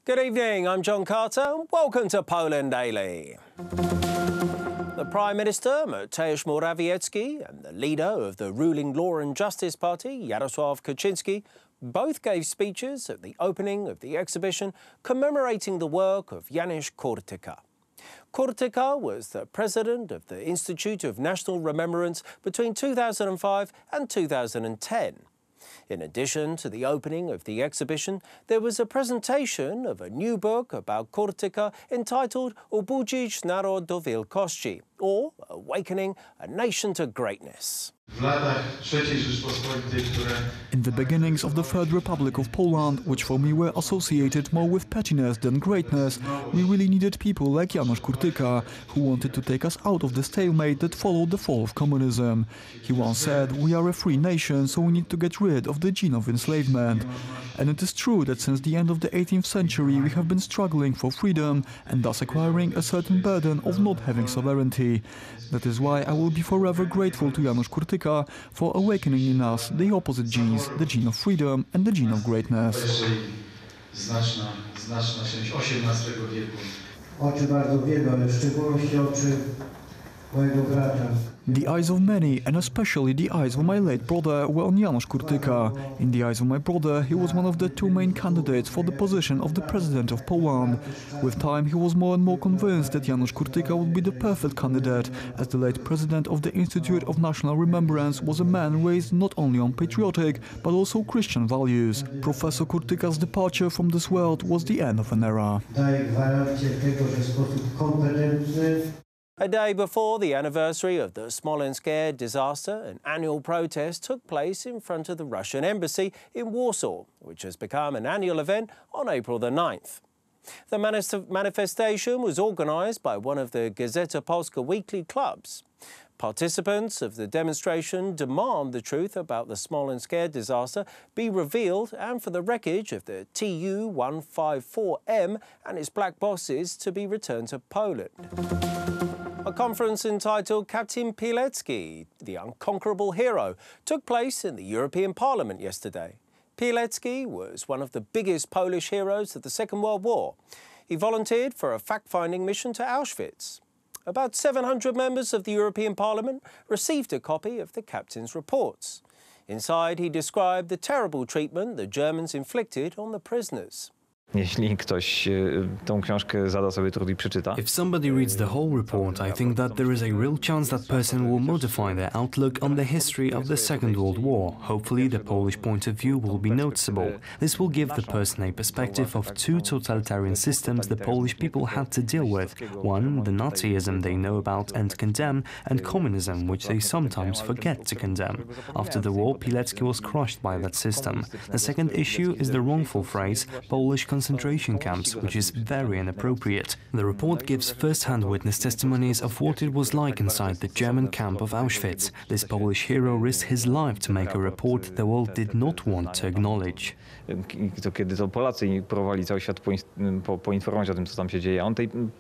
Good evening, I'm Jon Carter. Welcome to Poland Daily. The Prime Minister, Mateusz Morawiecki, and the leader of the ruling Law and Justice Party, Jarosław Kaczynski, both gave speeches at the opening of the exhibition commemorating the work of Janusz Kortyka. Kortyka was the president of the Institute of National Remembrance between 2005 and 2010. In addition to the opening of the exhibition, there was a presentation of a new book about Kortyka entitled Obudzić Naród do Wielkości, or Awakening a Nation to Greatness. In the beginnings of the Third Republic of Poland, which for me were associated more with pettiness than greatness, we really needed people like Janusz Kortyka, who wanted to take us out of the stalemate that followed the fall of communism. He once said, "We are a free nation, so we need to get rid of the gene of enslavement." And it is true that since the end of the 18th century we have been struggling for freedom and thus acquiring a certain burden of not having sovereignty. That is why I will be forever grateful to Janusz Kortyka for awakening in us the opposite genes, the gene of freedom and the gene of greatness. Oczy bardzo wielu, ale w szczególności oczy mojego brata. The eyes of many, and especially the eyes of my late brother, were on Janusz Kortyka. In the eyes of my brother, he was one of the two main candidates for the position of the President of Poland. With time, he was more and more convinced that Janusz Kortyka would be the perfect candidate, as the late President of the Institute of National Remembrance was a man raised not only on patriotic, but also Christian values. Professor Kortyka's departure from this world was the end of an era. A day before the anniversary of the Smolensk air disaster, an annual protest took place in front of the Russian embassy in Warsaw, which has become an annual event on April the 9th. The manifestation was organised by one of the Gazeta Polska weekly clubs. Participants of the demonstration demand the truth about the Smolensk air disaster be revealed and for the wreckage of the Tu-154M and its black boxes to be returned to Poland. A conference entitled Captain Pilecki, the Unconquerable Hero, took place in the European Parliament yesterday. Pilecki was one of the biggest Polish heroes of the Second World War. He volunteered for a fact-finding mission to Auschwitz. About 700 members of the European Parliament received a copy of the captain's reports. Inside, he described the terrible treatment the Germans inflicted on the prisoners. Jeśli ktoś tą książkę zada sobie trud i przeczyta. If somebody reads the whole report, I think that there is a real chance that person will modify their outlook on the history of the Second World War. Hopefully the Polish point of view will be noticeable. This will give the person a perspective of two totalitarian systems the Polish people had to deal with. One, the Nazism they know about and condemn, and communism, which they sometimes forget to condemn. After the war, Pilecki was crushed by that system. The second issue is the wrongful phrase, Polish concentration camps, which is very inappropriate. The report gives first-hand witness testimonies of what it was like inside the German camp of Auschwitz. This Polish hero risked his life to make a report the world did not want to acknowledge. To kiedy to Polacy próbowali cały świat poinformować o tym, co tam się dzieje, on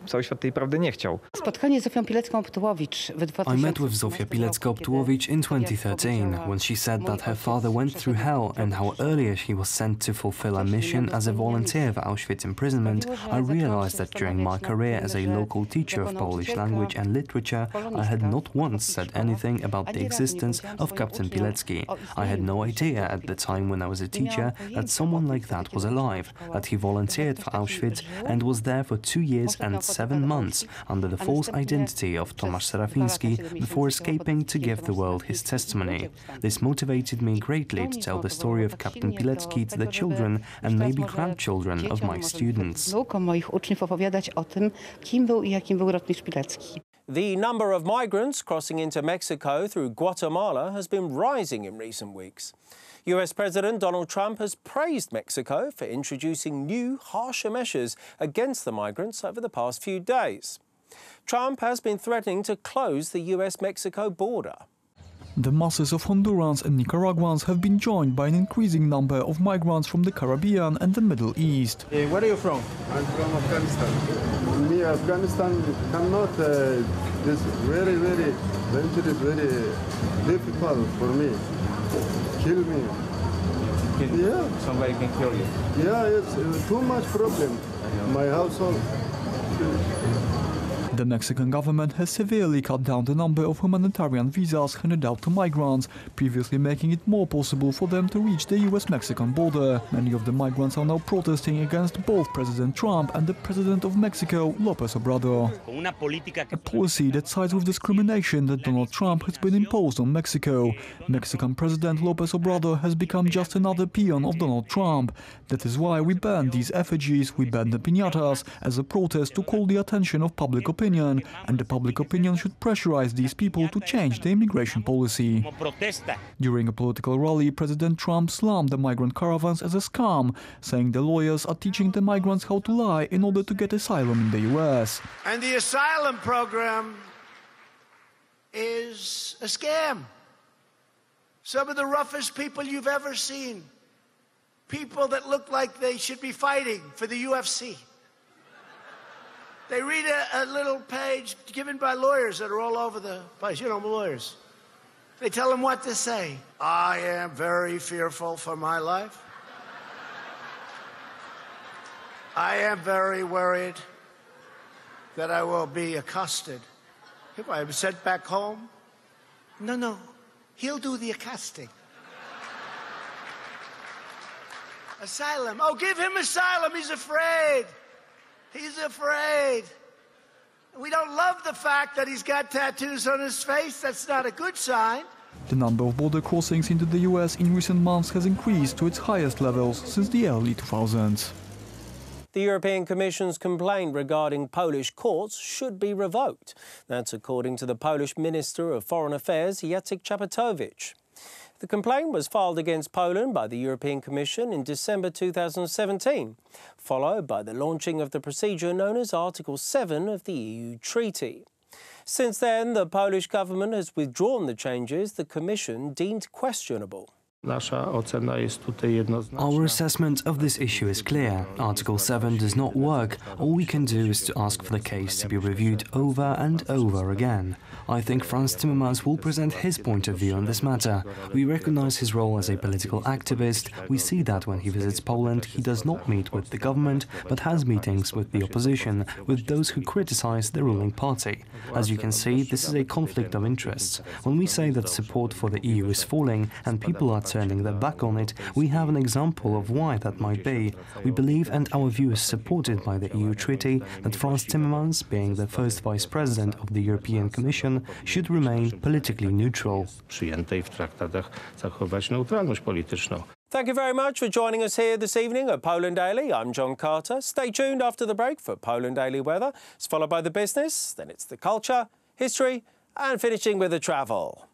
cały świat tej prawdy nie chciał. Spotkanie z Zofią Pilecką-Optułowicz w 2013 I met with Zofia Pilecka-Optułowicz in 2013 when she said that her father went through hell and how earlier she was sent to fulfill a mission as a volunteer for Auschwitz imprisonment. I realized that during my career as a local teacher of Polish language and literature, I had not once said anything about the existence of Captain Pilecki. I had no idea at the time when I was a teacher that someone like that was alive, that he volunteered for Auschwitz and was there for 2 years and 7 months under the false identity of Tomasz Serafiński before escaping to give the world his testimony. This motivated me greatly to tell the story of Captain Pilecki to the children and maybe grandchildren of my students. The number of migrants crossing into Mexico through Guatemala has been rising in recent weeks. US President Donald Trump has praised Mexico for introducing new, harsher measures against the migrants over the past few days. Trump has been threatening to close the US-Mexico border. The masses of Hondurans and Nicaraguans have been joined by an increasing number of migrants from the Caribbean and the Middle East. Hey, where are you from? I'm from Afghanistan. Me, Afghanistan cannot, this very, very dangerous, very difficult for me. Kill me. Somebody can kill you? Yeah, it's too much problem. My household. The Mexican government has severely cut down the number of humanitarian visas handed out to migrants, previously making it more possible for them to reach the US-Mexican border. Many of the migrants are now protesting against both President Trump and the President of Mexico, López Obrador. A policy that sides with discrimination that Donald Trump has been imposed on Mexico. Mexican President López Obrador has become just another peon of Donald Trump. That is why we banned these effigies, we banned the piñatas, as a protest to call the attention of public opinion. And the public opinion should pressurize these people to change the immigration policy. During a political rally, President Trump slammed the migrant caravans as a scam, saying the lawyers are teaching the migrants how to lie in order to get asylum in the US. And the asylum program is a scam. Some of the roughest people you've ever seen. People that look like they should be fighting for the UFC. They read a little page given by lawyers that are all over the place. You know, lawyers. They tell them what to say. I am very fearful for my life. I am very worried that I will be accosted. If I am sent back home, no, he'll do the accosting. Asylum. Oh, give him asylum. He's afraid. He's afraid. We don't love the fact that he's got tattoos on his face. That's not a good sign. The number of border crossings into the US in recent months has increased to its highest levels since the early 2000s. The European Commission's complaint regarding Polish courts should be revoked. That's according to the Polish Minister of Foreign Affairs, Jacek Czaputowicz. The complaint was filed against Poland by the European Commission in December 2017, followed by the launching of the procedure known as Article 7 of the EU Treaty. Since then, the Polish government has withdrawn the changes the Commission deemed questionable. Our assessment of this issue is clear. Article 7 does not work. All we can do is to ask for the case to be reviewed over and over again. I think Franz Timmermans will present his point of view on this matter. We recognize his role as a political activist. We see that when he visits Poland, he does not meet with the government, but has meetings with the opposition, with those who criticize the ruling party. As you can see, this is a conflict of interests. When we say that support for the EU is falling and people are turning their back on it, we have an example of why that might be. We believe, and our view is supported by the EU Treaty, that Franz Timmermans, being the first Vice President of the European Commission, should remain politically neutral. Thank you very much for joining us here this evening at Poland Daily. I'm Jon Carter. Stay tuned after the break for Poland Daily Weather. It's followed by the business, then it's the culture, history, and finishing with the travel.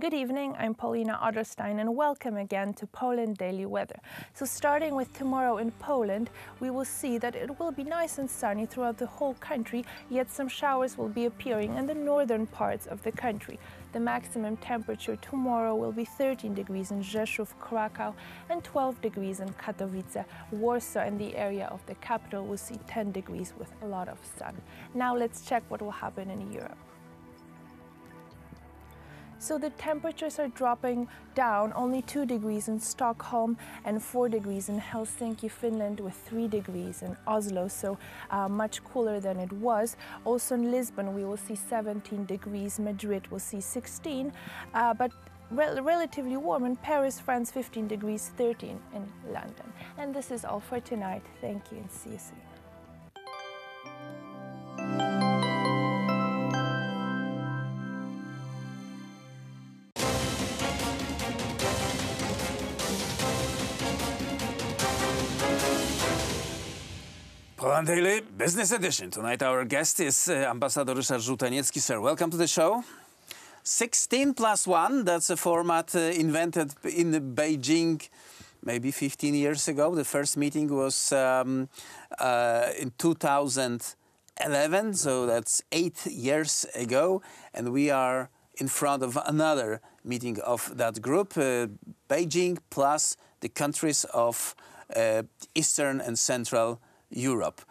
Good evening, I'm Paulina Otterstein and welcome again to Poland Daily Weather. So starting with tomorrow in Poland, we will see that it will be nice and sunny throughout the whole country, yet some showers will be appearing in the northern parts of the country. The maximum temperature tomorrow will be 13 degrees in Rzeszów, Krakow, and 12 degrees in Katowice. Warsaw and the area of the capital will see 10 degrees with a lot of sun. Now let's check what will happen in Europe. So the temperatures are dropping down, only 2 degrees in Stockholm and 4 degrees in Helsinki, Finland, with 3 degrees in Oslo, so much cooler than it was. Also in Lisbon we will see 17 degrees, Madrid will see 16, but relatively warm in Paris, France, 15 degrees, 13 in London. And this is all for tonight. Thank you and see you soon. Poland Daily Business Edition. Tonight our guest is Ambassador Ryszard Żółteniecki. Sir, welcome to the show. 16+1, that's a format invented in Beijing maybe 15 years ago. The first meeting was in 2011, so that's 8 years ago. And we are in front of another meeting of that group, Beijing plus the countries of Eastern and Central Europe.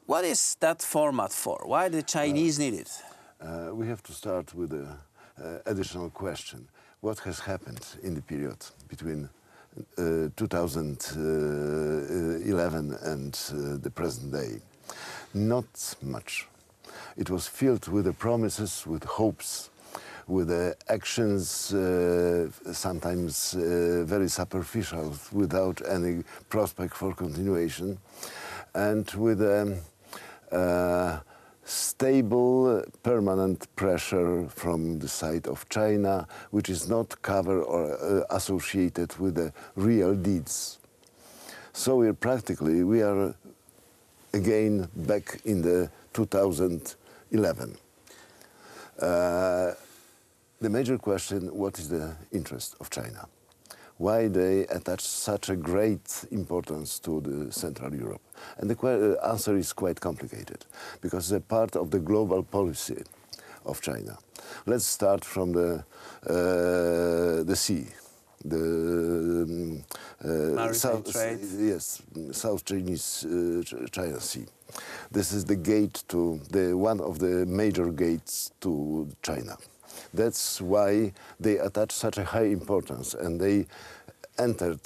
What is that format for? Why the Chinese need it? We have to start with an additional question. What has happened in the period between 2011 and the present day? Not much. It was filled with the promises, with hopes, with actions, sometimes very superficial, without any prospect for continuation, and with stable, permanent pressure from the side of China, which is not covered or associated with the real deeds. So we are again back in the 2011. The major question, what is the interest of China? Why they attach such a great importance to the Central Europe? And the answer is quite complicated, because it's a part of the global policy of China. Let's start from the sea, the South trade. Yes, South Chinese China Sea. This is the gate to one of the major gates to China. That's why they attach such a high importance, and they entered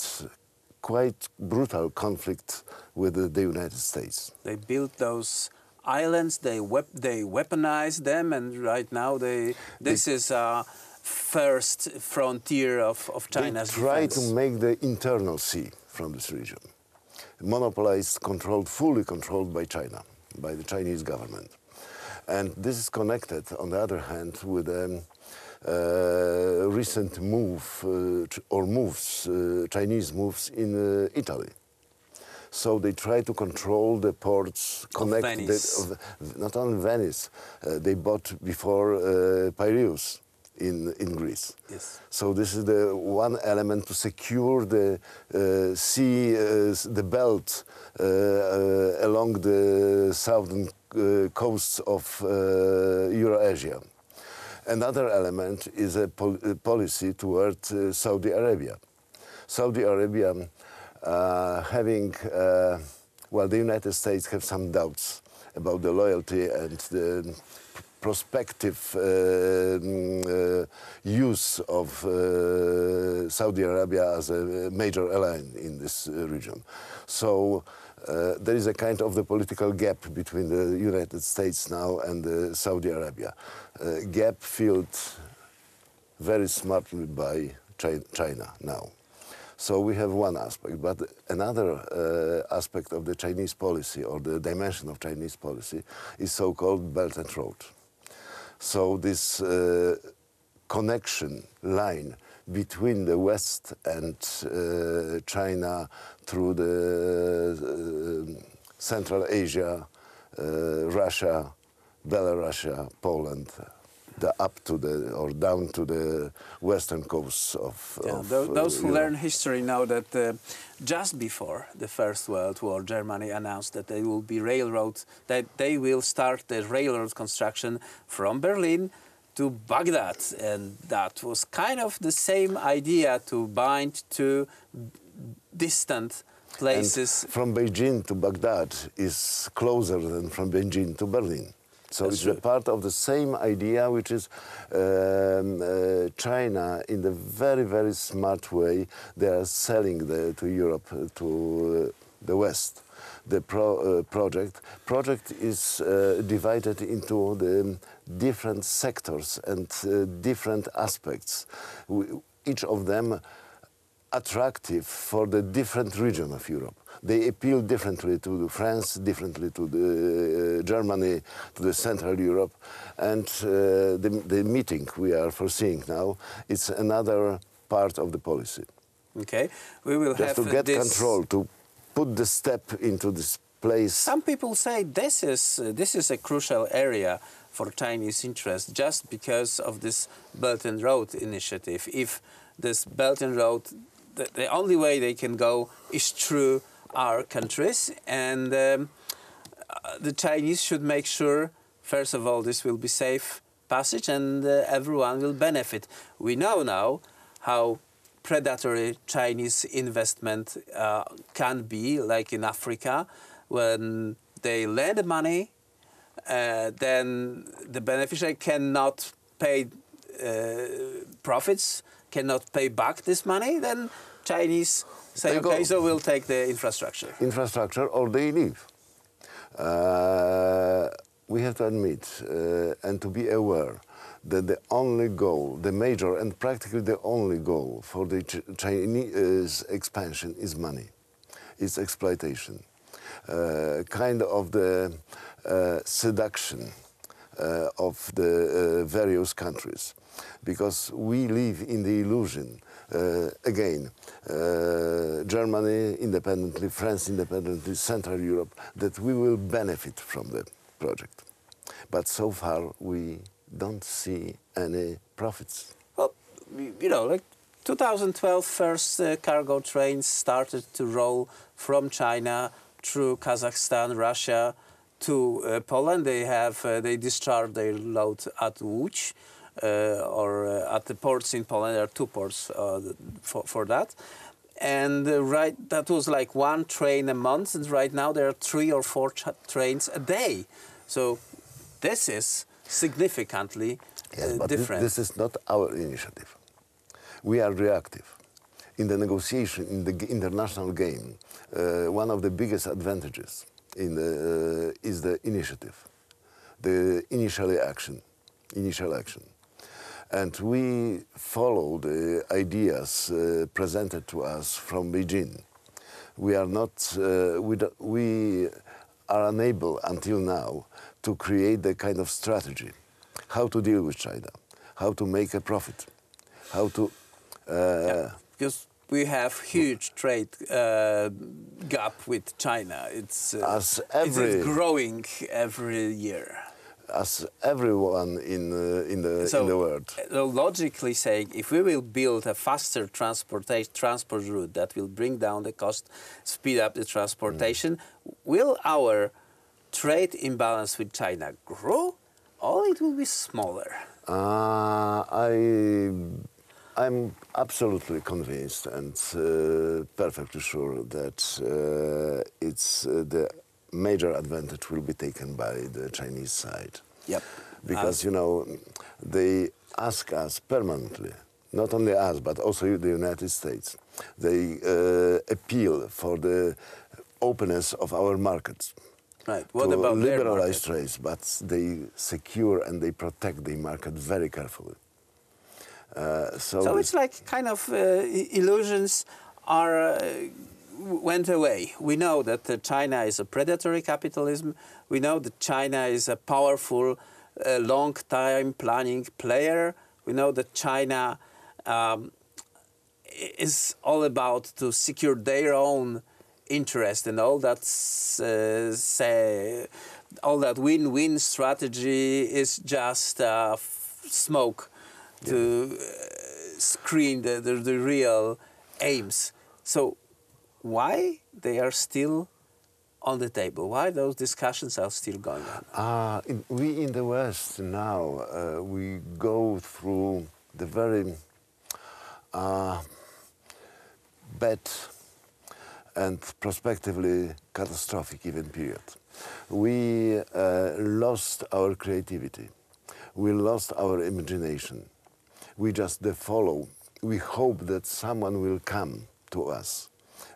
quite brutal conflict with the United States. They built those islands, they weaponized them, and right now this is a first frontier of China's They try defense. to make the internal sea from this region monopolized, fully controlled by China, by the Chinese government. And this is connected, on the other hand, with a recent Chinese moves in Italy. So they try to control the ports, not only Venice. They bought before Piraeus in Greece. Yes. So this is the one element to secure the sea, the belt along the southern coasts of Eurasia. Another element is a policy toward Saudi Arabia. Saudi Arabia having, well, the United States have some doubts about the loyalty and the prospective use of Saudi Arabia as a major ally in this region. So there is a kind of the political gap between the United States now and Saudi Arabia. Gap filled very smartly by China now. So we have one aspect, but another aspect of the Chinese policy, or the dimension of Chinese policy, is so-called Belt and Road. So this connection line between the West and China through the Central Asia, Russia, Belarus, Poland, up to or down to the western coasts of those who Europe. learn history know that just before the First World War, Germany announced that they will be that they will start the railroad construction from Berlin to Baghdad, and that was kind of the same idea, to bind two distant places. And from Beijing to Baghdad is closer than from Beijing to Berlin. So That's it's true. a part of the same idea, which is China, in the very, very smart way, they are selling to Europe, to the West. The project is divided into the different sectors and different aspects, each of them attractive for the different region of Europe. They appeal differently to France, differently to Germany, to the Central Europe, and the meeting we are foreseeing now, it's another part of the policy. Okay, we will just have to get this control, to put the step into this place. Some people say this is a crucial area for Chinese interest, just because of this Belt and Road initiative. If this Belt and Road, the only way they can go is through our countries, and the Chinese should make sure, first of all, this will be safe passage, and everyone will benefit. We know now how predatory Chinese investment can be, like in Africa, when they lend money, then the beneficiary cannot pay profits, cannot pay back this money, then Chinese say, okay, so we'll take the infrastructure. Infrastructure, or they leave. We have to admit and to be aware that the only goal, the major and practically the only goal for the Chinese expansion is money. It's exploitation. Kind of the seduction of the various countries. Because we live in the illusion, again, Germany independently, France independently, Central Europe, that we will benefit from the project. But so far we don't see any profits. Well, you know, like 2012, first cargo trains started to roll from China through Kazakhstan, Russia to Poland. They discharged their load at Łódź. Or at the ports in Poland. There are 2 ports for that. And that was like 1 train a month, and right now there are 3 or 4 trains a day. So this is significantly different. This is not our initiative. We are reactive. In the negotiation, in the international game, one of the biggest advantages is the initiative, the initial action. And we follow the ideas presented to us from Beijing. We are not, we are unable until now to create the kind of strategy, how to deal with China, how to make a profit, how to... because we have huge trade gap with China. It's growing every year. As everyone in the world. Logically saying, if we will build a faster transport route that will bring down the cost, speed up the transportation, will our trade imbalance with China grow, or it will be smaller? I'm absolutely convinced and perfectly sure that it's the major advantage will be taken by the Chinese side. Yep. Because, you know, they ask us permanently, not only us, but also the United States. They appeal for the openness of our markets. Right. What about liberalize trade, but they secure and they protect the market very carefully. So it's like kind of illusions went away. We know that China is a predatory capitalism. We know that China is a powerful, long-time planning player. We know that China is all about to secure their own interest, and all that all that win-win strategy is just smoke to screen the real aims. So why they are still on the table? Why those discussions are still going on? We in the West now, we go through the very bad and prospectively catastrophic even period. We lost our creativity. We lost our imagination. We just follow. We hope that someone will come to us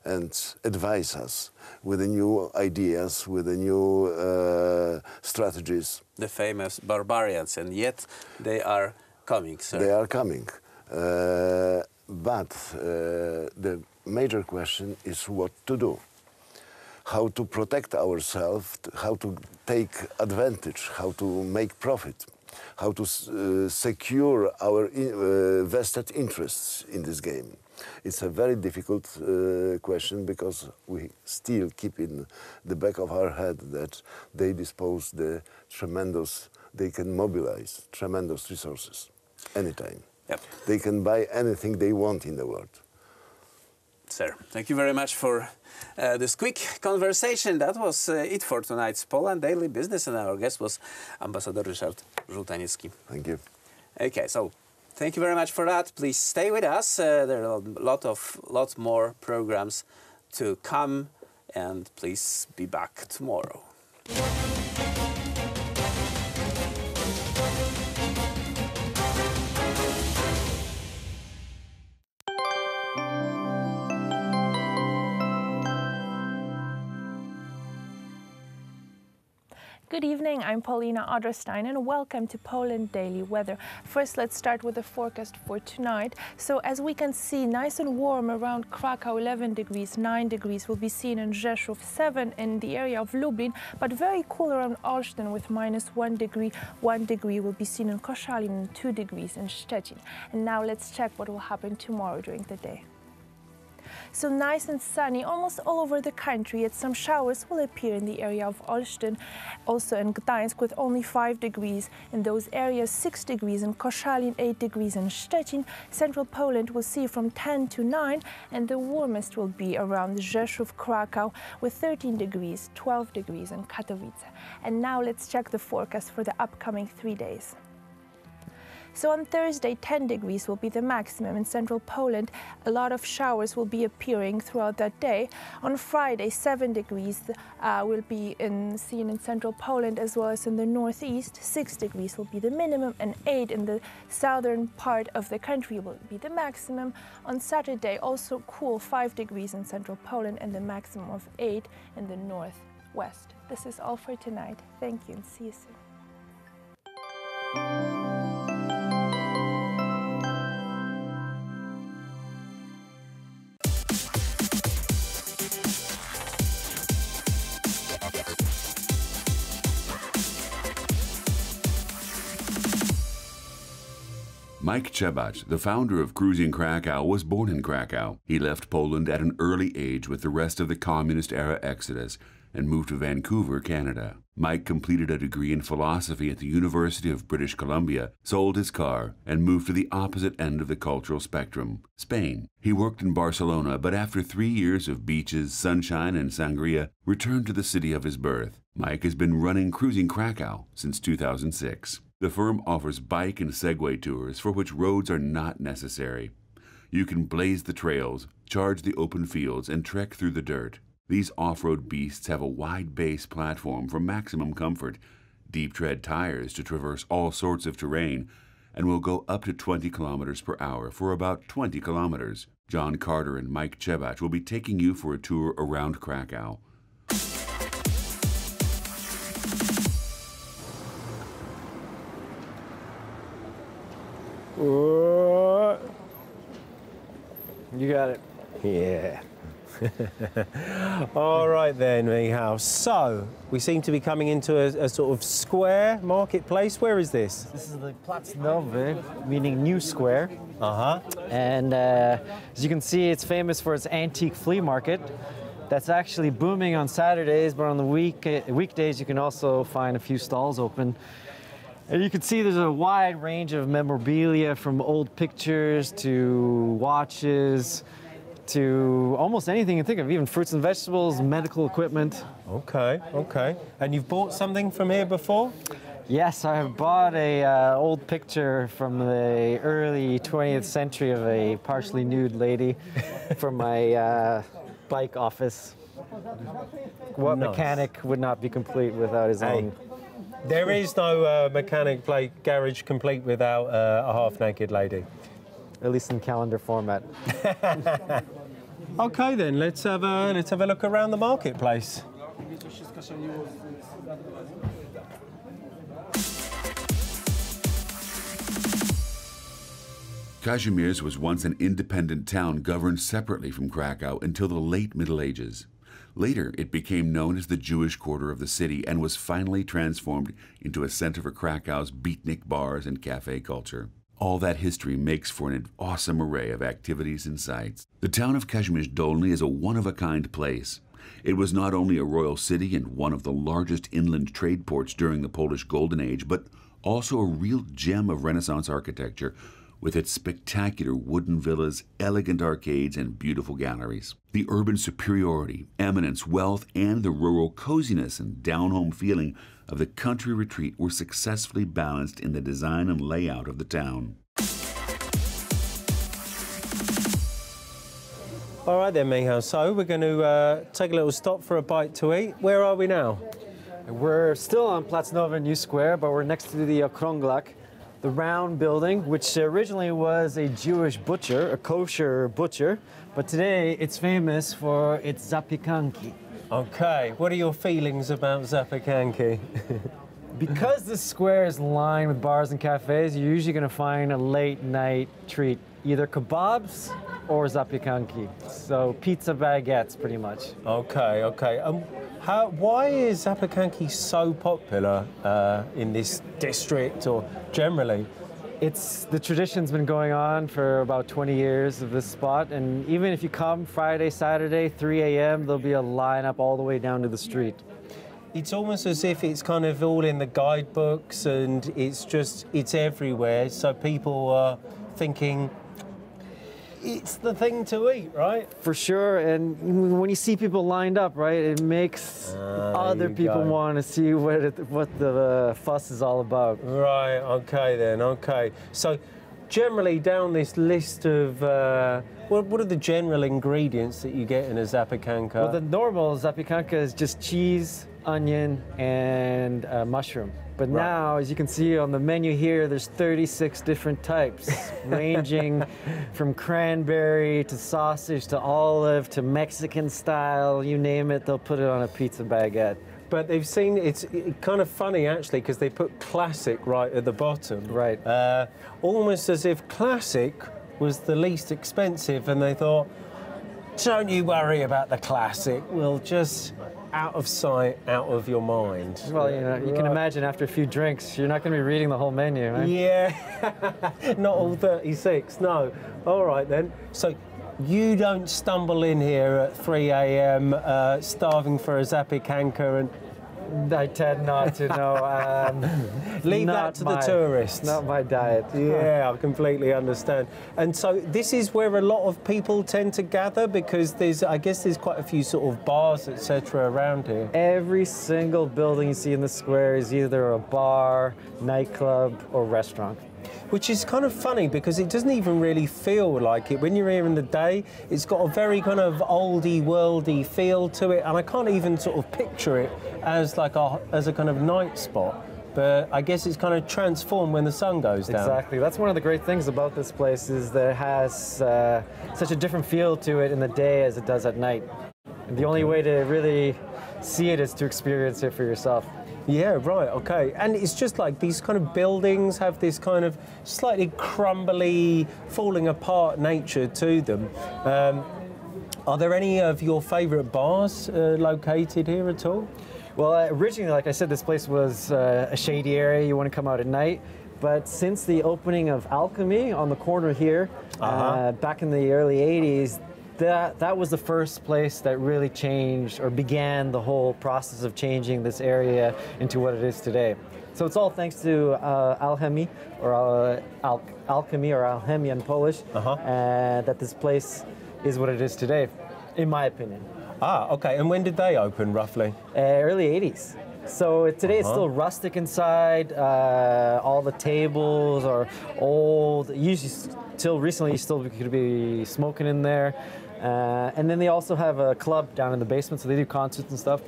and advise us with the new ideas, with the new strategies. The famous barbarians, and yet they are coming, sir. They are coming. But the major question is what to do. How to protect ourselves, how to take advantage, how to make profit, how to secure our vested interests in this game. It's a very difficult question because we still keep in the back of our head that they dispose the tremendous, they can mobilize tremendous resources anytime. Yep. They can buy anything they want in the world. Sir, thank you very much for this quick conversation. That was it for tonight's Poland Daily Business, and our guest was Ambassador Ryszard Żółtaniecki. Thank you. Okay, so Thank you very much for that. Please stay with us. There are lots more programs to come, and please be back tomorrow. Good evening, I'm Paulina Otterstein and welcome to Poland Daily Weather. First, let's start with the forecast for tonight. So as we can see, nice and warm around Krakow, 11 degrees, 9 degrees will be seen in Rzeszów, 7 in the area of Lublin, but very cool around Olsztyn with -1 degree. 1 degree will be seen in Koszalin and 2 degrees in Szczecin. And now let's check what will happen tomorrow during the day. So nice and sunny almost all over the country, yet some showers will appear in the area of Olsztyn, also in Gdańsk with only 5 degrees. In those areas, 6 degrees in Koszalin, 8 degrees in Szczecin. Central Poland will see from 10 to 9, and the warmest will be around Rzeszów, Krakow with 13 degrees, 12 degrees in Katowice. And now let's check the forecast for the upcoming 3 days. So on Thursday, 10 degrees will be the maximum in central Poland. A lot of showers will be appearing throughout that day. On Friday, 7 degrees will be seen in central Poland as well as in the northeast. 6 degrees will be the minimum and 8 in the southern part of the country will be the maximum. On Saturday, also cool, 5 degrees in central Poland and the maximum of 8 in the northwest. This is all for tonight. Thank you and see you soon. Mike Trebacz, the founder of Cruising Krakow, was born in Krakow. He left Poland at an early age with the rest of the communist-era exodus and moved to Vancouver, Canada. Mike completed a degree in philosophy at the University of British Columbia, sold his car, and moved to the opposite end of the cultural spectrum, Spain. He worked in Barcelona, but after 3 years of beaches, sunshine, and sangria, returned to the city of his birth. Mike has been running Cruising Krakow since 2006. The firm offers bike and segway tours for which roads are not necessary. You can blaze the trails, charge the open fields, and trek through the dirt. These off-road beasts have a wide base platform for maximum comfort, deep tread tires to traverse all sorts of terrain, and will go up to 20 kilometers per hour for about 20 kilometers. Jon Carter and Mike Trebacz will be taking you for a tour around Krakow. You got it. Yeah. All right then, Michał. So, we seem to be coming into a sort of square marketplace. Where is this? This is the Plac Nowy, meaning new square. Uh-huh. And as you can see, it's famous for its antique flea market. That's actually booming on Saturdays, but on the weekdays you can also find a few stalls open. And you can see there's a wide range of memorabilia, from old pictures to watches to almost anything you think of, even fruits and vegetables, medical equipment. Okay, okay. And you've bought something from here before? Yes, I have bought a old picture from the early 20th century of a partially nude lady from my bike office. What Nice. mechanic would not be complete without his own? There is no mechanic garage complete without a half-naked lady. At least in calendar format. Okay then, let's have a look around the marketplace. Kazimierz was once an independent town governed separately from Krakow until the late Middle Ages. Later, it became known as the Jewish quarter of the city and was finally transformed into a center for Krakow's beatnik bars and cafe culture. All that history makes for an awesome array of activities and sights. The town of Kazimierz Dolny is a one-of-a-kind place. It was not only a royal city and one of the largest inland trade ports during the Polish Golden Age, but also a real gem of Renaissance architecture, with its spectacular wooden villas, elegant arcades, and beautiful galleries. The urban superiority, eminence, wealth, and the rural coziness and down-home feeling of the country retreat were successfully balanced in the design and layout of the town. All right then, Michał. So we're going to take a little stop for a bite to eat. Where are we now? We're still on Plac Nowy New Square, but we're next to the Okrąglak, the round building, which originally was a Jewish butcher, a kosher butcher, but today it's famous for its zapiekanki. Okay, what are your feelings about zapiekanki? Because the square is lined with bars and cafes, you're usually going to find a late night treat, either kebabs or zapiekanki. So pizza baguettes, pretty much. Okay, okay. Why is zapiekanki so popular in this district or generally? The tradition's been going on for about 20 years of this spot, and even if you come Friday, Saturday, 3 a.m., there'll be a lineup all the way down to the street. It's almost as if it's kind of all in the guidebooks and it's everywhere, so people are thinking it's the thing to eat, right? For sure, and when you see people lined up, right, it makes other people want to see what the fuss is all about. Right, okay then, okay. So generally down this list of, what are the general ingredients that you get in a zapiekanka? Well, the normal zapiekanka is just cheese, onion, and mushroom. But now, as you can see on the menu here, there's 36 different types, ranging from cranberry to sausage to olive to Mexican style, you name it, they'll put it on a pizza baguette. But they've seen, it's kind of funny actually, because they put classic right at the bottom. Right. Almost as if classic was the least expensive, and they thought, don't you worry about the classic, we'll just out of sight, out of your mind. Well, you know, you can imagine after a few drinks, you're not going to be reading the whole menu, right? Yeah, not all 36, no. All right then. So you don't stumble in here at 3 a.m. Starving for a zapiekanka and... I tend not to, no. Leave that to the tourists. Not my diet. Yeah, I completely understand. And so this is where a lot of people tend to gather, because I guess there's quite a few sort of bars, etc. around here. Every single building you see in the square is either a bar, nightclub, or restaurant. Which is kind of funny because it doesn't even really feel like it. When you're here in the day, it's got a very kind of oldie, worldy feel to it, and I can't even sort of picture it as like as a kind of night spot. But I guess it's kind of transformed when the sun goes down. Exactly. That's one of the great things about this place, is that it has such a different feel to it in the day as it does at night. And the only way to really see it is to experience it for yourself. Yeah, right, okay. And it's just like these kind of buildings have this kind of slightly crumbly, falling apart nature to them. Are there any of your favourite bars located here at all? Well, originally, like I said, this place was a shady area. You want to come out at night. But since the opening of Alchemy on the corner here, back in the early 80s, that was the first place that really changed or began the whole process of changing this area into what it is today. So it's all thanks to Alchemy, or Alchemy, or Alchemy in Polish, that this place is what it is today, in my opinion. Ah, okay. And when did they open, roughly? Early 80s. So today it's still rustic inside. All the tables are old. Usually, till recently, you still could be smoking in there. And then they also have a club down in the basement, so they do concerts and stuff.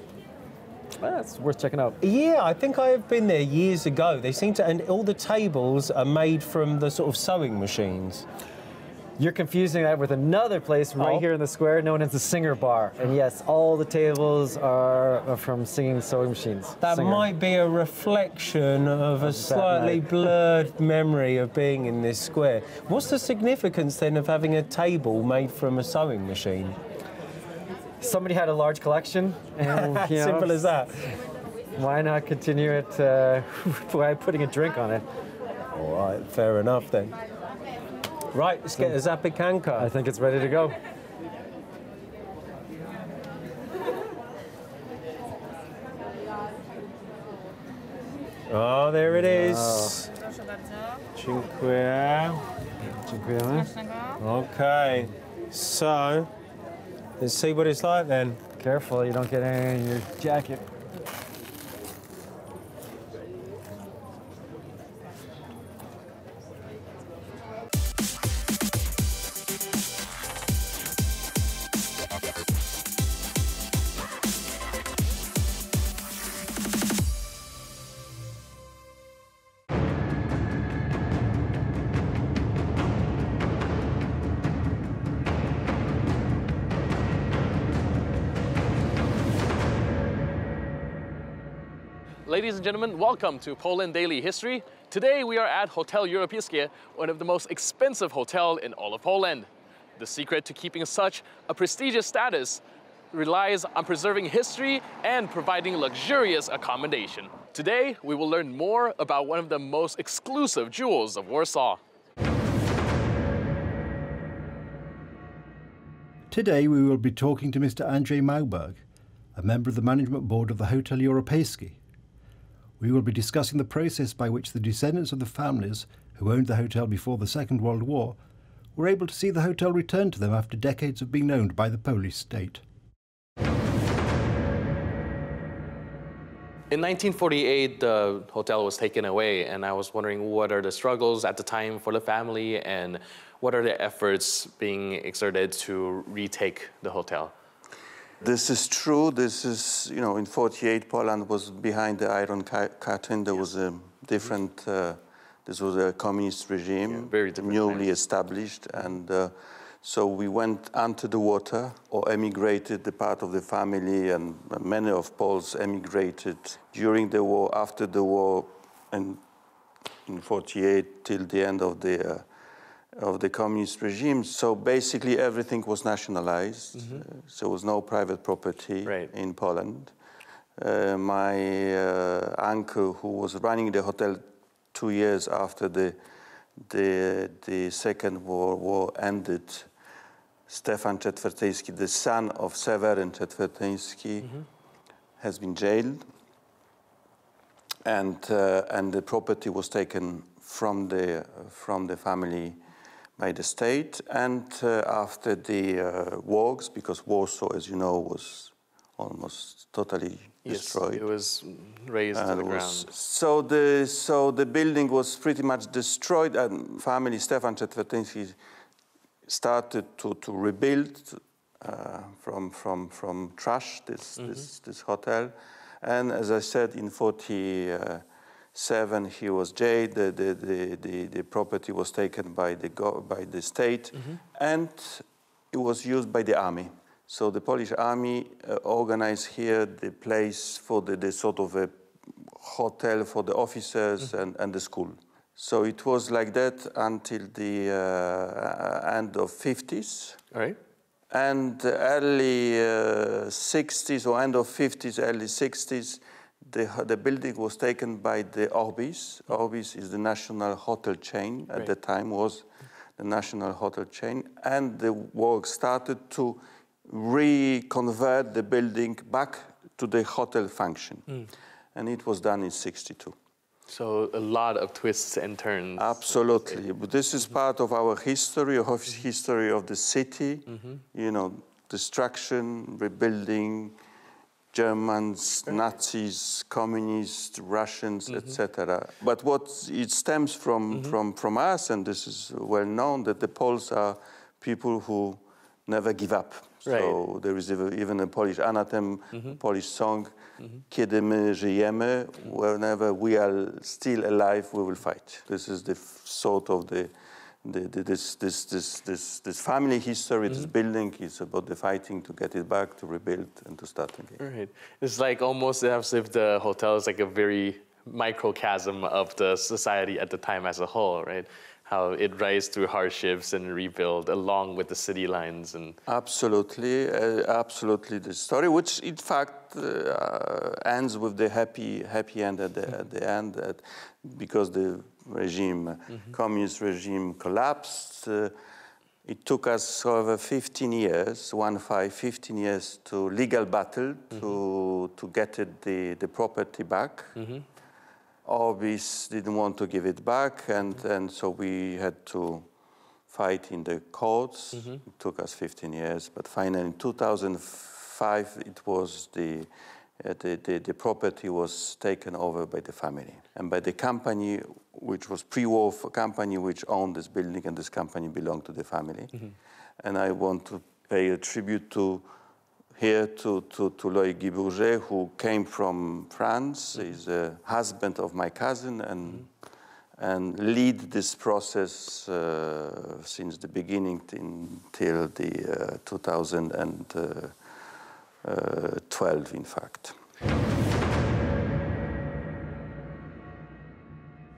It's worth checking out. Yeah, I think I have been there years ago. They seem to, and all the tables are made from the sort of sewing machines. You're confusing that with another place right here in the square known as the Singer Bar. And yes, all the tables are from singing sewing machines. That might be a reflection of a slightly blurred memory of being in this square. What's the significance then of having a table made from a sewing machine? Somebody had a large collection. And, Simple as that. Why not continue it by putting a drink on it? All right, fair enough then. Right, let's get a zapiekanka. I think it's ready to go. Oh, there it is. Dziękuję. Dziękujemy. Okay, so let's see what it's like then. Careful, you don't get any in your jacket. Ladies and gentlemen, welcome to Poland Daily History. Today we are at Hotel Europejski, one of the most expensive hotels in all of Poland. The secret to keeping such a prestigious status relies on preserving history and providing luxurious accommodation. Today we will learn more about one of the most exclusive jewels of Warsaw. Today we will be talking to Mr. Andrzej Mauberg, a member of the management board of the Hotel Europejski. We will be discussing the process by which the descendants of the families who owned the hotel before the Second World War were able to see the hotel returned to them after decades of being owned by the Polish state. In 1948, the hotel was taken away, and I was wondering what are the struggles at the time for the family and what are the efforts being exerted to retake the hotel? This is true. This is, in 48, Poland was behind the Iron Curtain. There was a different, this was a communist regime, very newly established. And so we went under the water or emigrated, the part of the family, and many of Poles emigrated during the war, after the war, and in 48 till the end of the communist regime. So basically everything was nationalized. So there was no private property in Poland. My uncle, who was running the hotel 2 years after the Second World War ended, Stefan Czetwertyński, the son of Seweryn Czetwertyński, has been jailed. And the property was taken from the family by the state, and after the wars, because Warsaw, as you know, was almost totally destroyed. Yes, it was razed to the ground. So the building was pretty much destroyed, and family Stefan Czetwertyński started to rebuild from trash this hotel, and as I said, in 47 he was jailed. The property was taken by the state, and it was used by the army. So the Polish army organized here the place for the sort of a hotel for the officers and the school. So it was like that until the end of 50s. All right. And early 60s or end of 50s, early 60s, the building was taken by the Orbis. Orbis is the national hotel chain at the time, was the national hotel chain, and the work started to reconvert the building back to the hotel function. And it was done in 62. So a lot of twists and turns. Absolutely. But this is part of our history of the city, destruction, rebuilding, Germans, Nazis, communists, Russians, etc. But what it stems from us, and this is well known, that the Poles are people who never give up. So there is even a Polish anthem, Polish song, Kiedy my żyjemy, whenever we are still alive, we will fight. This is the sort of this family history, this building is about the fighting to get it back, to rebuild, and to start again. Right. It's like almost as if the hotel is like a very microcosm of the society at the time as a whole, right? How it rise through hardships and rebuild along with the city lines and absolutely the story, which in fact ends with the happy end at the end, because the regime, communist regime, collapsed. It took us over 15 years, 15 years to legal battle to get the property back. Orbis didn't want to give it back, and so we had to fight in the courts. It took us 15 years, but finally in 2005 it was the property was taken over by the family and by the company, which was pre-war company which owned this building, and this company belonged to the family. And I want to pay a tribute to Loïc Guibourget, who came from France. He's a husband of my cousin, and lead this process since the beginning till the 2012, in fact.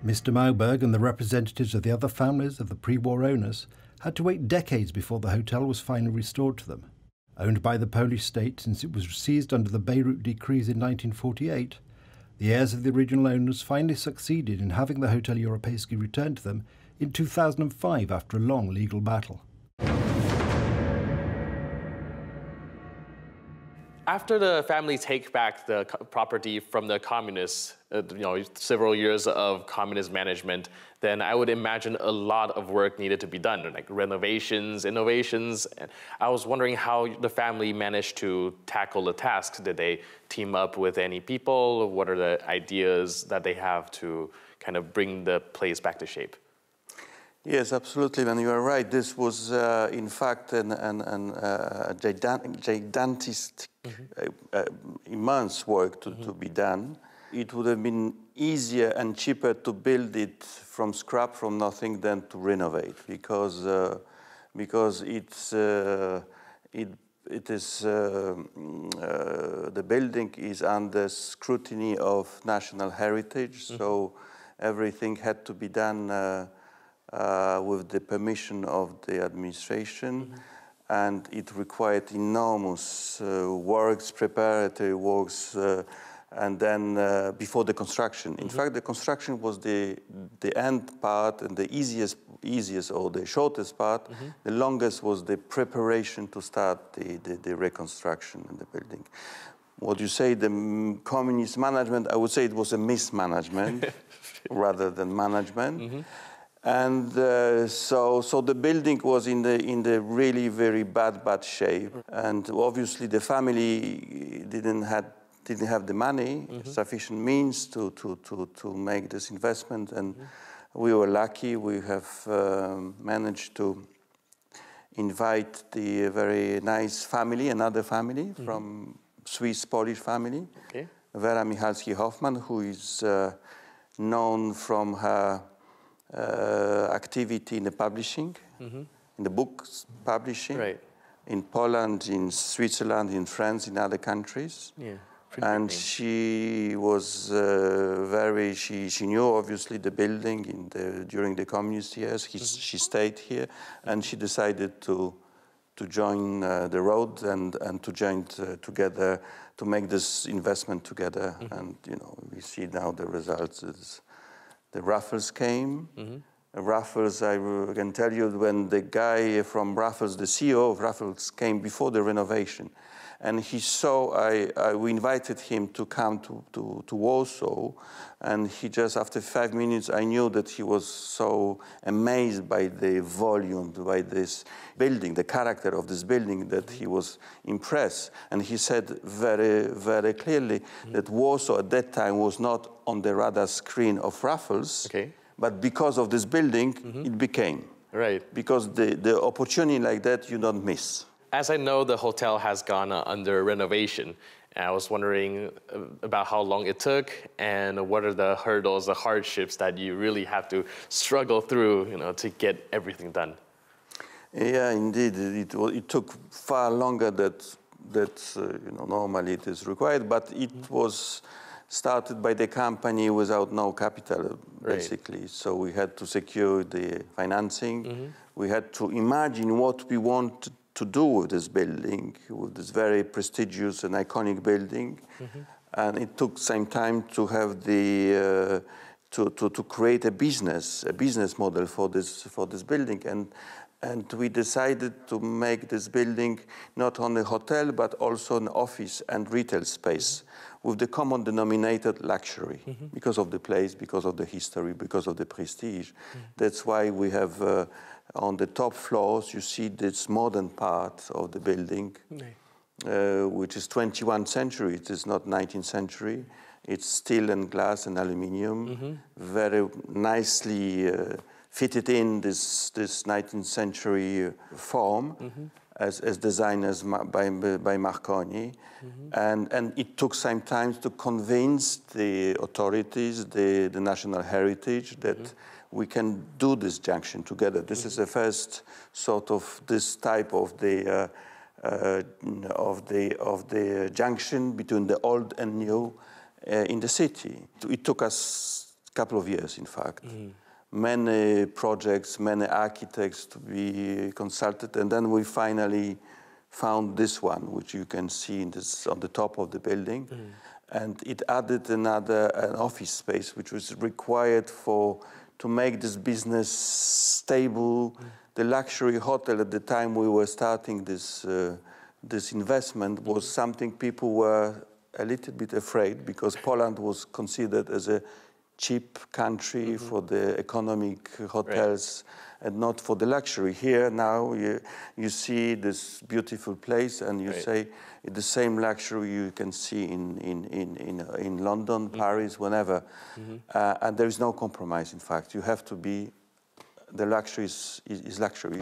Mr. Mauberg and the representatives of the other families of the pre-war owners had to wait decades before the hotel was finally restored to them. Owned by the Polish state since it was seized under the Beirut Decrees in 1948, the heirs of the original owners finally succeeded in having the Hotel Europejski returned to them in 2005 after a long legal battle. After the family take back the property from the communists, several years of communist management, then I would imagine a lot of work needed to be done, like renovations, innovations. And I was wondering how the family managed to tackle the tasks. Did they team up with any people? What are the ideas that they have to kind of bring the place back to shape? Yes, absolutely, and you are right. This was, in fact, a gigantic, immense work to be done. It would have been easier and cheaper to build it from scrap, from nothing, than to renovate, because it's the building is under scrutiny of national heritage, so everything had to be done with the permission of the administration, and it required enormous works, preparatory works, and then before the construction. In fact, the construction was the end part and the easiest or the shortest part. The longest was the preparation to start the reconstruction in the building. What you say, the communist management, I would say it was a mismanagement rather than management. And so the building was in the really very bad shape. And obviously the family didn't have the money, sufficient means to make this investment. And we were lucky. We have managed to invite the very nice family, another family from Swiss-Polish family, Vera Michalski-Hoffmann, who is known from her activity in the publishing, in the books publishing, in Poland, in Switzerland, in France, in other countries. And she was she knew obviously the building during the communist years. She stayed here, and she decided to join the road and to join together to make this investment together. And we see now the results. The Raffles came. Raffles, I can tell you, when the guy from Raffles, the CEO of Raffles, came before the renovation, and he saw, we invited him to come to Warsaw, and he just, after 5 minutes, I knew that he was so amazed by the volume, by this building, the character of this building, that he was impressed. And he said very, very clearly that Warsaw at that time was not on the radar screen of Raffles, but because of this building, it became. Because the opportunity like that you don't miss. As I know, the hotel has gone under renovation. And I was wondering about how long it took and what are the hurdles, the hardships that you really have to struggle through, to get everything done. Yeah, indeed. It took far longer than normally it is required, but it was started by the company without no capital, basically. So we had to secure the financing. We had to imagine what we wanted to do with this building, with this very prestigious and iconic building. And it took some time to have to create a business model for this building. And we decided to make this building not only a hotel, but also an office and retail space with the common denominator luxury, because of the place, because of the history, because of the prestige. That's why we have on the top floors, you see this modern part of the building, which is 21st century. It is not 19th century. It's steel and glass and aluminium, very nicely fitted in this 19th century form as designed by Marconi. And it took some time to convince the authorities, the national heritage, that we can do this junction together. This is the first sort of this type of the junction between the old and new in the city. It took us couple of years, in fact. Many projects, many architects to be consulted, and then we finally found this one, which you can see on the top of the building. And it added an office space, which was required to make this business stable. The luxury hotel at the time we were starting this investment was something people were a little bit afraid, because Poland was considered as a cheap country for the economic hotels and not for the luxury. Here now you see this beautiful place, and you say the same luxury you can see in London, Paris, whenever. And there is no compromise, in fact. You have to be, the luxury is luxury.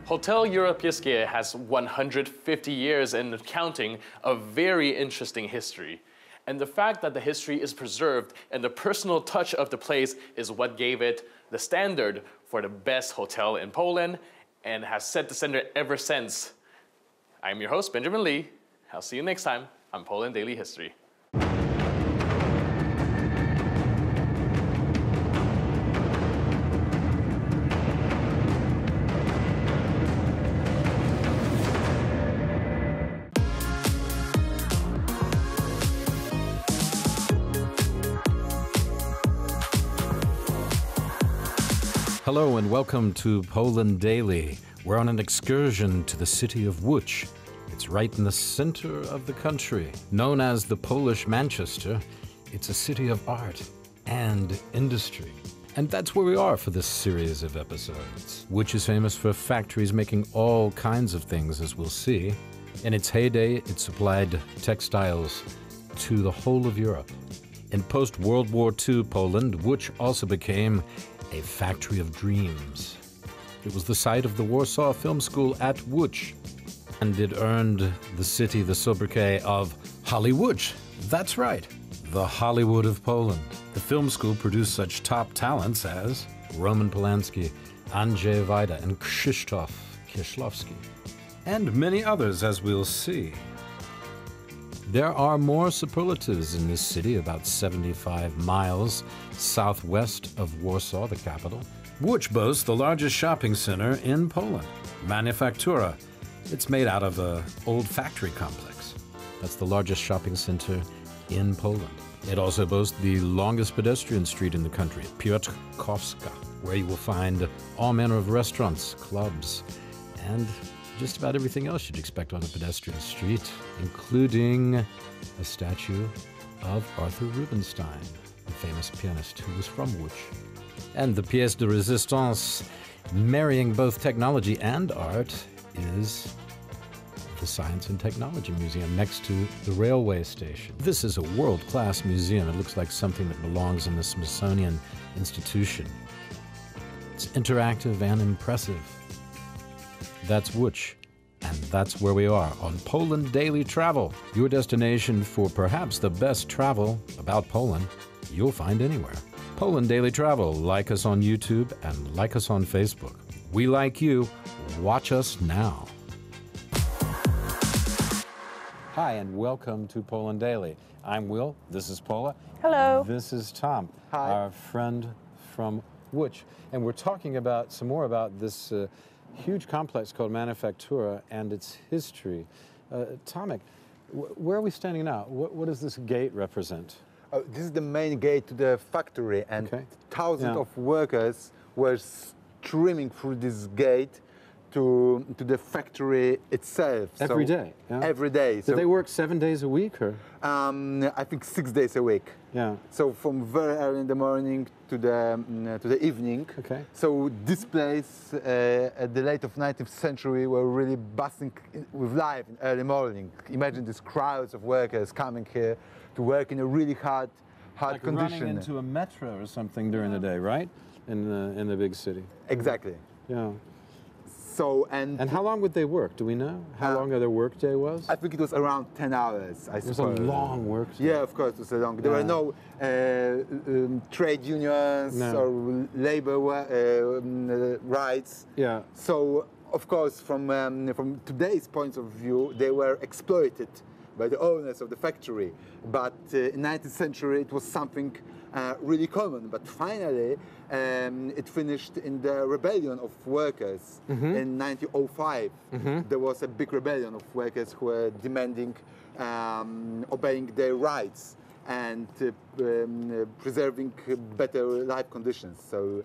Hotel Europejski has 150 years and counting of very interesting history. And the fact that the history is preserved and the personal touch of the place is what gave it the standard for the best hotel in Poland and has set the standard ever since. I'm your host, Benjamin Lee. I'll see you next time on Poland Daily History. Hello and welcome to Poland Daily. We're on an excursion to the city of Łódź. It's right in the center of the country. Known as the Polish Manchester, it's a city of art and industry. And that's where we are for this series of episodes. Łódź is famous for factories making all kinds of things, as we'll see. In its heyday, it supplied textiles to the whole of Europe. In post-World War II Poland, Łódź also became a factory of dreams. It was the site of the Warsaw Film School at Łódź, and it earned the city the sobriquet of Hollywood. That's right, the Hollywood of Poland. The film school produced such top talents as Roman Polanski, Andrzej Wajda, and Krzysztof Kieślowski, and many others, as we'll see. There are more superlatives in this city, about 75 miles southwest of Warsaw, the capital. Łódź boasts the largest shopping center in Poland, Manufaktura. It's made out of an old factory complex. That's the largest shopping center in Poland. It also boasts the longest pedestrian street in the country, Piotrkowska, where you will find all manner of restaurants, clubs, and just about everything else you'd expect on a pedestrian street, including a statue of Arthur Rubinstein, the famous pianist who was from Łódź. And the pièce de résistance, marrying both technology and art, is the Science and Technology Museum next to the railway station. This is a world-class museum. It looks like something that belongs in the Smithsonian Institution. It's interactive and impressive. That's Łódź, and that's where we are on Poland Daily Travel, your destination for perhaps the best travel about Poland you'll find anywhere. Poland Daily Travel, like us on YouTube and like us on Facebook. We like you. Watch us now. Hi, and welcome to Poland Daily. I'm Will. This is Paula. Hello. This is Tom, Hi. our friend from Łódź, and we're talking about some more about this huge complex called Manufaktura and its history. Tomek, where are we standing now? What does this gate represent? This is the main gate to the factory, and thousands of workers were streaming through this gate to the factory itself. Every day? Yeah? Every day. Do they work 7 days a week? Or? I think 6 days a week. Yeah. So from very early in the morning to the evening. Okay. So this place at the late of 19th century were really buzzing with life in early morning. Imagine these crowds of workers coming here to work in a really hard like condition. Running into a metro or something during the day, right? In the big city. Exactly. Yeah. So and how long would they work? Do we know how long their work day was? I think it was around 10 hours. I suppose. It was a long work day. Yeah, of course, it was a long. There were no trade unions or labor rights. Yeah. So of course, from today's point of view, they were exploited by the owners of the factory. But in 19th century, it was something really common. But finally, it finished in the rebellion of workers in 1905. There was a big rebellion of workers who were demanding obeying their rights and preserving better life conditions. So,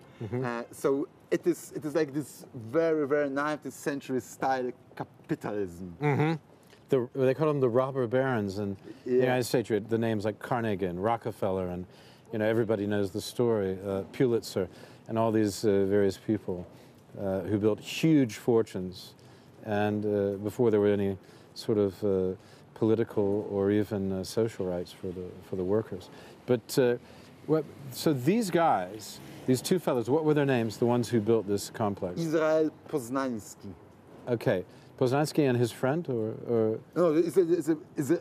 so it is like this very, very 19th century style capitalism. They call them the robber barons in the United States. The names like Carnegie and Rockefeller, and everybody knows the story. Pulitzer, and all these various people who built huge fortunes, and before there were any sort of political or even social rights for the workers. But so these guys, these two fellows, what were their names? The ones who built this complex? Israel Poznański. Okay. Poznański and his friend, or no?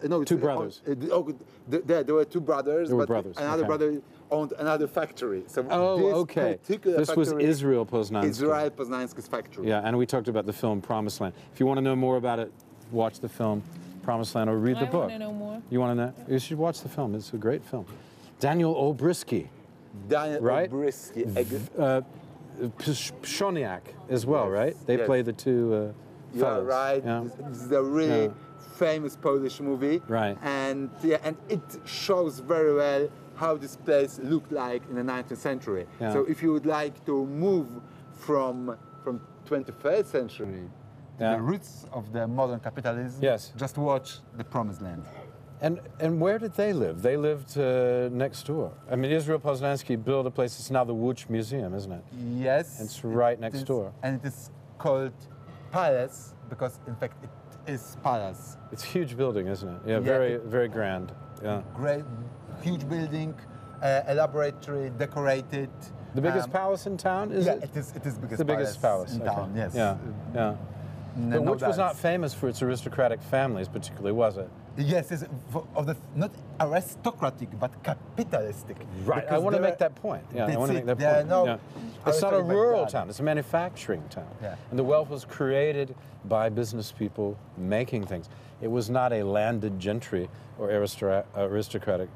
No, two brothers. There were two brothers. There were brothers. Another brother owned another factory. So this was Israel Poznański. Israel Poznański's factory. Yeah, and we talked about the film Promised Land. If you want to know more about it, watch the film Promised Land or read the book. I want to know more. You want to know? You should watch the film. It's a great film. Daniel Olbryski. Olbryski. Pshoniak as well, right? They play the two You're fellows. right. Yeah. This is a really famous Polish movie. Right. And and it shows very well how this place looked like in the 19th century. Yeah. So if you would like to move from 21st century to the roots of the modern capitalism, just watch The Promised Land. And where did they live? They lived next door. I mean, Israel Poznański built a place. It's now the Łódź Museum, isn't it? Yes. It's right next door. And it is called Palace because, in fact, it is palace. It's a huge building, isn't it? Yeah, very, very grand. Yeah. Great, huge building, elaborately decorated. The biggest palace in town, is it? It is biggest. The biggest palace in town. Yes. Yeah, yeah. But No Łódź was doubts. not famous for its aristocratic families, particularly, was it? Yes, it's not aristocratic but capitalistic. Right. I want to make that point. Yeah, I want to make that point. No, It's not a rural town. It's a manufacturing town. Yeah. And the wealth was created by business people making things. It was not a landed gentry or aristocratic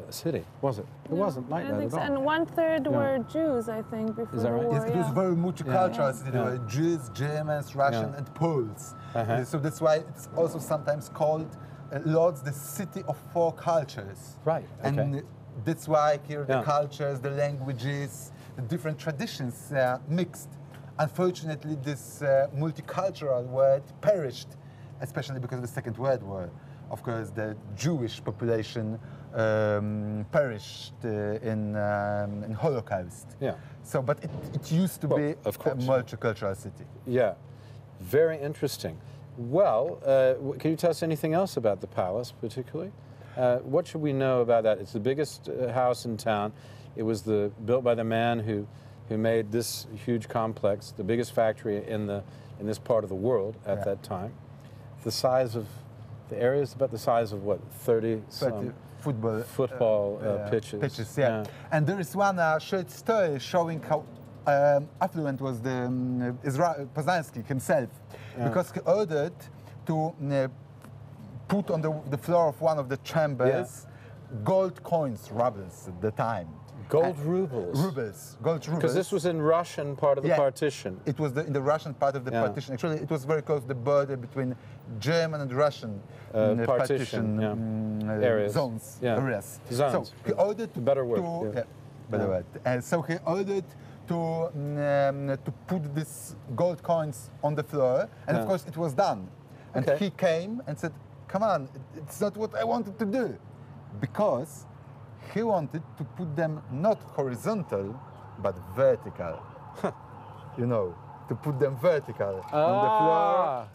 city, was it? It wasn't like that at all. And 1/3 were Jews, I think, before Is that right? the war. It was very multicultural city. There were Jews, Germans, Russians, and Poles. So that's why it's also sometimes called Lodz, the city of four cultures. Right. Okay. And that's why here the cultures, the languages, the different traditions mixed. Unfortunately, this multicultural word perished, especially because of the Second World War. Of course, the Jewish population perished in Holocaust. Yeah. So, but it used to be a multicultural city. Yeah. Very interesting. Well, can you tell us anything else about the palace, particularly? What should we know about that? It's the biggest house in town. It was built by the man who made this huge complex, the biggest factory in this part of the world at that time. The size of the area is about the size of what, 30 football pitches. Pitches, yeah. And there is one short story showing how affluent was the Poznański himself, because he ordered to put on the floor of one of the chambers gold coins, rubles at the time. Gold rubles? Gold rubles. Because this was in Russian part of the partition. It was in the Russian part of the partition. Actually, it was very close to the border between German and Russian partition areas. Zones. Areas. So he ordered better word. Better word. So he ordered to put these gold coins on the floor, and of course it was done. And he came and said, "Come on, it's not what I wanted to do," because he wanted to put them not horizontal, but vertical. You know, to put them vertical on the floor,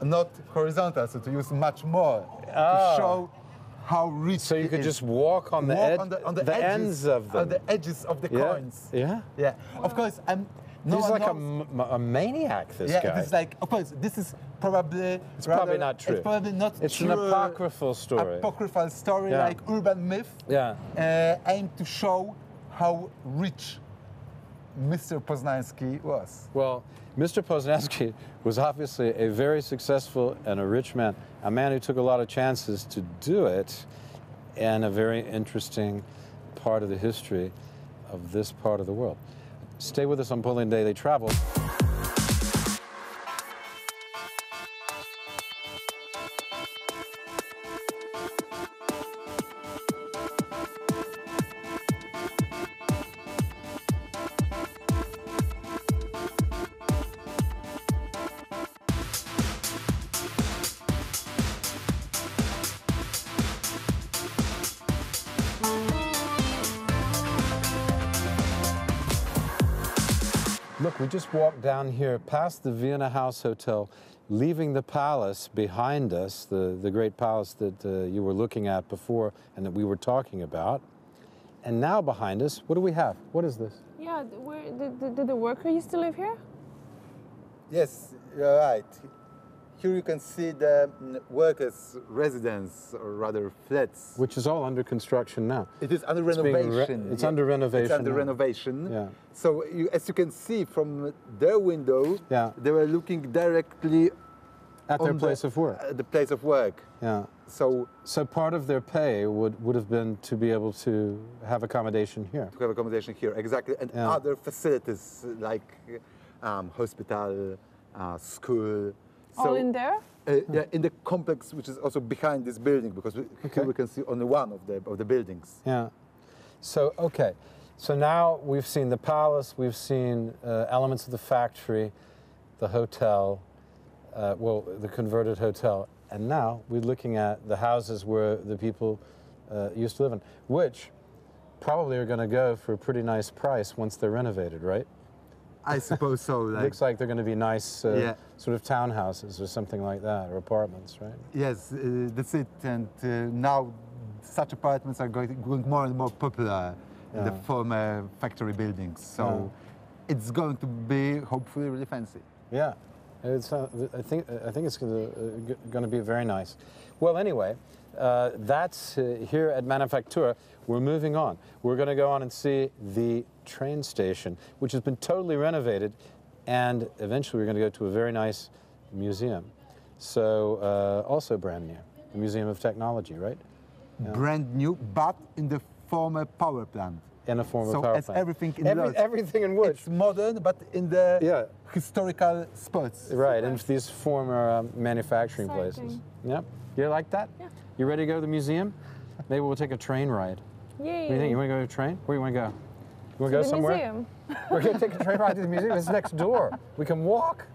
not horizontal, so to use much more to show how rich. So you could just walk on the ends of them, on the edges of the coins. Yeah. Yeah. Of course, he's like a maniac. This guy. Yeah, it's like, of course, this is probably. It's probably not true. It's probably not true. It's an apocryphal story. Apocryphal story, like urban myth. Yeah. Aimed to show how rich Mr. Poznański was? Well, Mr. Poznański was obviously a very successful and a rich man, a man who took a lot of chances to do it, and a very interesting part of the history of this part of the world. Stay with us on Poland Daily Travel. Look, we just walked down here past the Vienna House Hotel, leaving the palace behind us, the great palace that you were looking at before and that we were talking about. And now behind us, what do we have? What is this? Yeah, did the worker used to live here? Yes, you're right. Here you can see the workers' residence, or rather flats. Which is all under construction now. It is under renovation. It's under renovation. It's under now. renovation. Yeah. So as you can see from their window, they were looking directly at their place of work. The place of work. Yeah. So part of their pay would have been to be able to have accommodation here. To have accommodation here, exactly, and other facilities like hospital, school. All in there? Yeah, in the complex, which is also behind this building, because here we can see only one of the buildings. Yeah. So, okay. So now we've seen the palace, we've seen elements of the factory, the hotel, well, the converted hotel, and now we're looking at the houses where the people used to live in, which probably are going to go for a pretty nice price once they're renovated, right? I suppose so. Like, looks like they're going to be nice sort of townhouses or something like that, or apartments, right? Yes, that's it. And now such apartments are going more and more popular in the former factory buildings. So it's going to be hopefully really fancy. Yeah, it's, I think it's going to be very nice. Well, anyway, that's here at Manufaktura. We're moving on. We're going to go on and see the train station, which has been totally renovated, and eventually we're going to go to a very nice museum. So also brand new, the Museum of Technology, right? Yeah. Brand new, but in the former power plant. In a former power plant. So everything in Łódź. Everything in Łódź. It's modern, but in the historical spots. Right, in these former manufacturing places. Yep. You like that? Yeah. You ready to go to the museum? Maybe we'll take a train ride. Yay. What do you think? You want to go to a train? Where do you want to go? You want to go somewhere? Museum. We're going to take a train ride to the museum. It's next door. We can walk.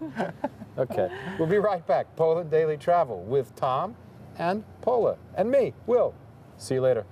Okay. We'll be right back. Poland Daily Travel with Tom and Paula and me, Will. See you later.